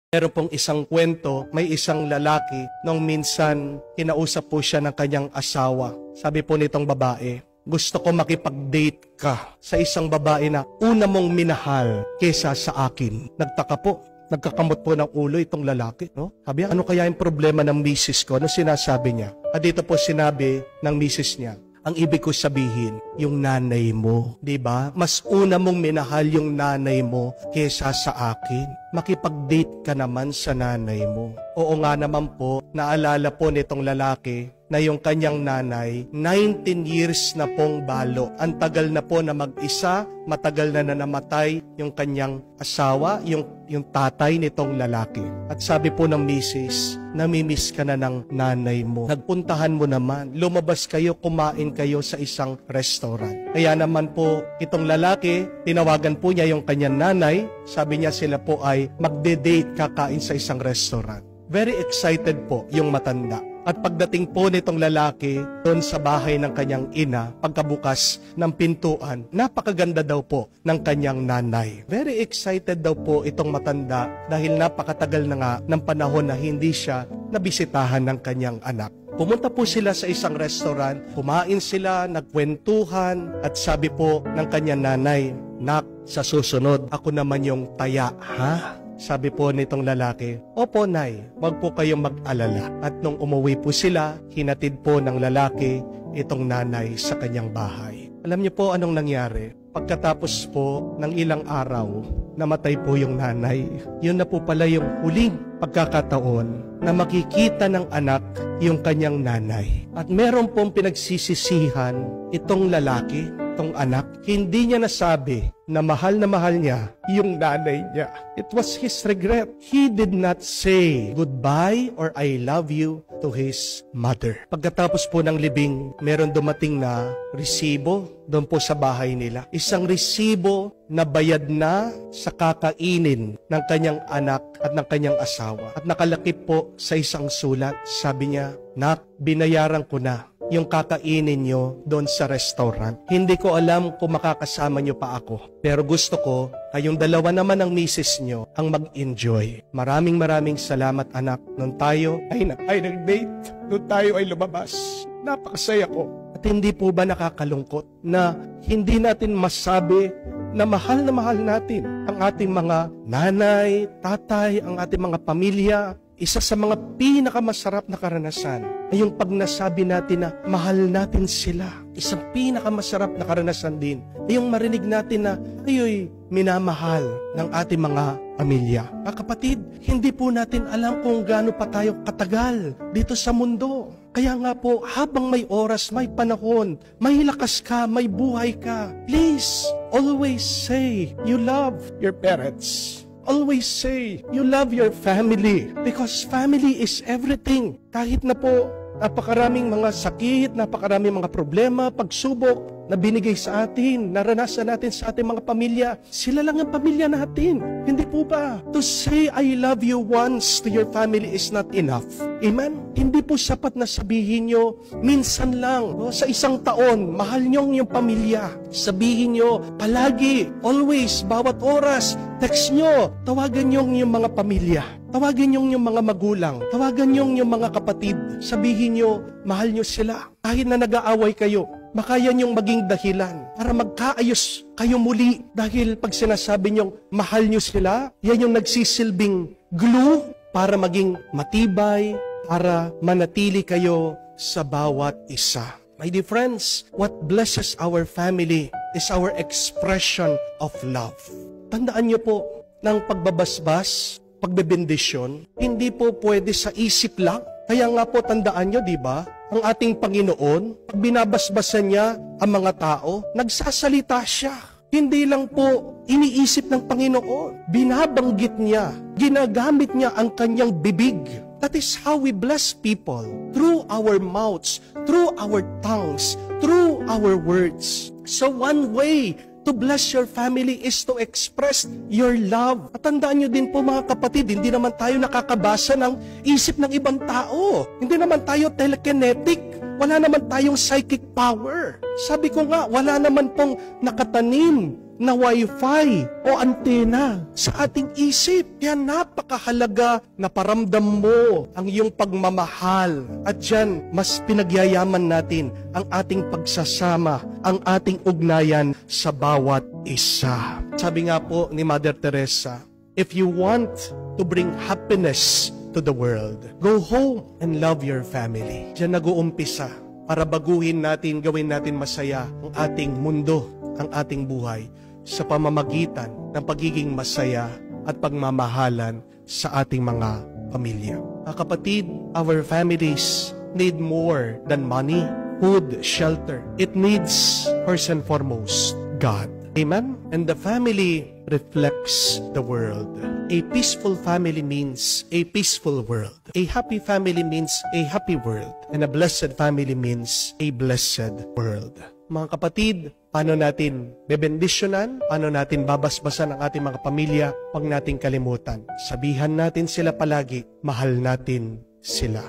Meron pong isang kwento, may isang lalaki nung minsan kinausap po siya ng kanyang asawa. Sabi po nitong babae, gusto ko makipag-date ka sa isang babae na una mong minahal kesa sa akin. Nagtaka po, nagkakamot po ng ulo itong lalaki. No? Sabi, ano kaya yung problema ng misis ko? Ano sinasabi niya? At dito po sinabi ng misis niya, ang ibig ko sabihin, yung nanay mo. Diba? Mas una mong minahal yung nanay mo kesa sa akin. Makipag-date ka naman sa nanay mo. Oo nga naman po, naalala po nitong lalaki na yung kanyang nanay, 19 years na pong balo. Ang tagal na po na mag-isa, matagal na namatay yung kanyang asawa, yung tatay nitong lalaki. At sabi po ng misis, namimiss ka na ng nanay mo. Nagpuntahan mo naman, lumabas kayo, kumain kayo sa isang restaurant. Kaya naman po, itong lalaki, tinawagan po niya yung kanyang nanay, sabi niya sila po ay magde-date kakain sa isang restaurant. Very excited po yung matanda. At pagdating po nitong lalaki doon sa bahay ng kanyang ina, pagkabukas ng pintuan, napakaganda daw po ng kanyang nanay. Very excited daw po itong matanda dahil napakatagal na nga ng panahon na hindi siya nabisitahan ng kanyang anak. Pumunta po sila sa isang restaurant, kumain sila, nagkwentuhan, at sabi po ng kanyang nanay, "Nak, sa susunod, ako naman yung taya, ha?" Sabi po nitong lalaki, "Opo, Nay, wag po kayong mag-alala." At nung umuwi po sila, hinatid po ng lalaki itong nanay sa kanyang bahay. Alam niyo po anong nangyari? Pagkatapos po ng ilang araw, namatay po yung nanay. Yun na po pala yung huling pagkakataon na makikita ng anak yung kanyang nanay. At meron pong pinagsisisihan itong lalaki, itong anak. Hindi niya nasabi na mahal niya yung nanay niya. It was his regret. He did not say goodbye or I love you to his mother. Pagkatapos po ng libing, meron dumating na resibo doon po sa bahay nila. Isang resibo na bayad na sa kakainin ng kanyang anak at ng kanyang asawa. At nakalakip po sa isang sulat. Sabi niya, "Nak, binayaran ko na yung kakainin nyo doon sa restaurant. Hindi ko alam kung makakasama nyo pa ako. Pero gusto ko, kayong dalawa naman ng misis nyo ang mag-enjoy. Maraming salamat anak. Nung tayo ay nag-date, nung tayo ay lumabas, napakasaya ko." At hindi po ba nakakalungkot na hindi natin masabi na mahal natin ang ating mga nanay, tatay, ang ating mga pamilya. Isa sa mga pinakamasarap na karanasan ay yung pag nasabi natin na mahal natin sila. Isang pinakamasarap na karanasan din ay yung marinig natin na ayoy, minamahal ng ating mga pamilya. Kapatid, hindi po natin alam kung gaano pa tayo katagal dito sa mundo. Kaya nga po, habang may oras, may panahon, may lakas ka, may buhay ka, please, always say you love your parents. Always say, you love your family because family is everything. Kahit na po, napakaraming mga sakit, napakaraming mga problema, pagsubok na binigay sa atin, naranasan natin sa ating mga pamilya, sila lang ang pamilya natin. Hindi po ba? To say I love you once to your family is not enough. Amen? Hindi po sapat na sabihin nyo, minsan lang, no, sa isang taon, mahal nyo yung pamilya. Sabihin nyo, palagi, always, bawat oras, text nyo, tawagan nyo yung mga pamilya. Tawagan nyo yung mga magulang. Tawagan nyo yung mga kapatid. Sabihin nyo, mahal nyo sila. Kahit na nag-aaway kayo, makaya niyong maging dahilan para magkaayos kayo muli. Dahil pag sinasabi niyong mahal niyo sila, yan yung nagsisilbing glue para maging matibay, para manatili kayo sa bawat isa. My dear friends, what blesses our family is our expression of love. Tandaan niyo po, ng pagbabasbas, pagbebendisyon, hindi po pwede sa isip lang. Kaya nga po tandaan nyo, di ba? Ang ating Panginoon, pag binabasbasan niya ang mga tao, nagsasalita siya. Hindi lang po iniisip ng Panginoon. Binabanggit niya, ginagamit niya ang kanyang bibig. That is how we bless people. Through our mouths, through our tongues, through our words. So one way to bless your family is to express your love. At tandaan nyo din po mga kapatid, hindi naman tayo nakakabasa ng isip ng ibang tao. Hindi naman tayo telekinetic. Wala naman tayong psychic power. Sabi ko nga, wala naman pong nakatanim na Wi-Fi o antena sa ating isip. Kaya napakahalaga na paramdam mo ang iyong pagmamahal. At diyan, mas pinagyayaman natin ang ating pagsasama, ang ating ugnayan sa bawat isa. Sabi nga po ni Mother Teresa, if you want to bring happiness to the world, go home and love your family. Diyan nag-uumpisa para baguhin natin, gawin natin masaya ang ating mundo, ang ating buhay sa pamamagitan ng pagiging masaya at pagmamahalan sa ating mga pamilya. Mga kapatid, our families need more than money, food, shelter. It needs, first and foremost, God. Amen? And the family reflects the world. A peaceful family means a peaceful world. A happy family means a happy world. And a blessed family means a blessed world. Mga kapatid, paano natin bebendisyonan? Paano natin babasbasan ang ating mga pamilya? Huwag nating kalimutan. Sabihan natin sila palagi, mahal natin sila.